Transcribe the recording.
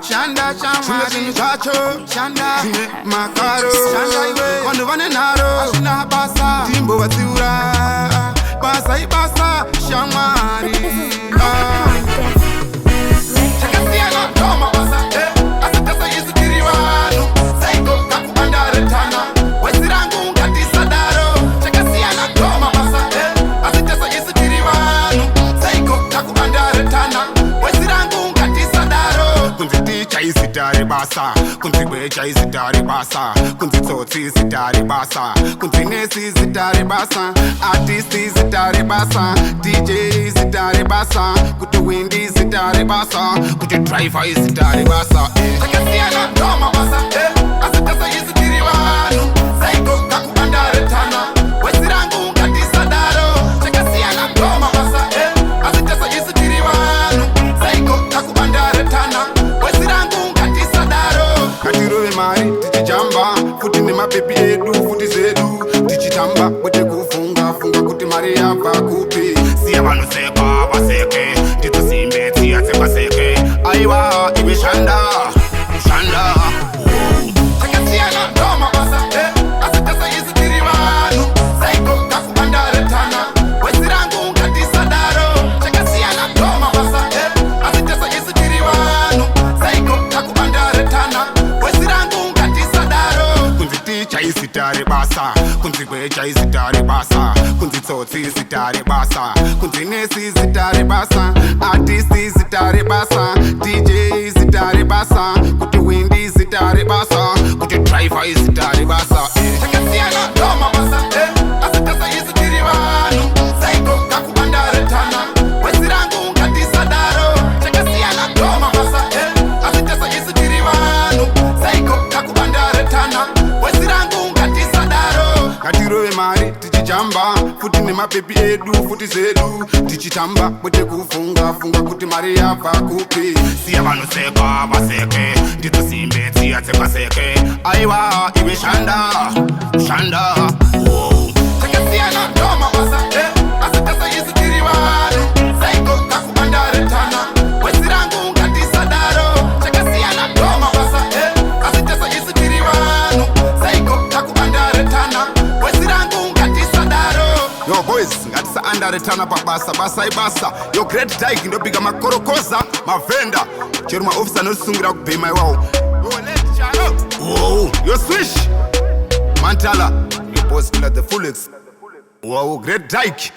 Shanda chamari chacho shanda makaro shanda iwe vanhu vane nharo hazvina basa timbo vatsiura basa ibasa shamwari chakasiyana toma basa asi tasa yesu tiri vanhu saiko kakuandaretana wesi rangu ngatisadaro chakasiyana toma basa asi tasa yesu tiri vanhu saiko kakuandaretana wesi rangu ngatisadaro kunziti chaisitare basa kunzigwe chaisitare basa kunzitsotsi sitare basa kunzinesi sitare basa artisti sitare basa dj sitare basa kuti windi sitare basa kuti driver sitare basa chakasiyana toma basa asitasa yesu tiri vanhu saiko kakuandaretana wesi rangu ngatisadaro chakasiyana toma basa asitasa yesu tiri vanhu saiko kakuandaretana wesi rangu ngatisadaro katirove mari tichijamba futi nemapepi edu futi zedu tichitamba kwete kufunga funga kuti mari yabva kupi siya vanhu seka vaseke ndidzosimbe tsiya dzevaseke aiwa iwe shanda shanda chakasiyana toma basa asitasa yesu tiri vanhu saiko kakuandaretana wesi rangu ngatisadaro chakasiyana toma basa asitasa yesu tiri vanhu saiko kakuandaretana wesi rangu ngatisadaro kunziti chaisitare basa kunzigwe chaisitare basa kunzitsotsi sitare basa kunzinesi sitare basa artisti sitare basa dj sitare basa kuti windi sitare basa kuti driver sitare basa chakasiyana toma basa asitasa yesu tiri vanhu saiko kakuandaretana wesi rangu ngatisadaro chakasiyana toma basa asitasa yesu tiri vanhu saiko kakuandaretana wesi rangu ngatisadaro ngatirove mari tichijamba futi nemapepi edu futi zedu tichitamba kwete kufunga funga kuti mari yabva kupi siya vanhu seka vaseke ndidzosimbe tsiya dzevaseke aiwa iwe shanda shanda chakasiyana toma basa asitasa yesu tiri vanhu saiko kakuandaretana wesi rangu ngatisadaro chakasiyana toma basa asitasa yesu tiri vanhu saiko kakuandaretana wesi rangu ngatisadaro yo boys ngatisaandaretana pabasa basa ibasa yo great dike ndopiga makorokoza mavenda chero maofisa anosungira kubhema iwawo yo swish mantala yo boss killer the full x wow great dike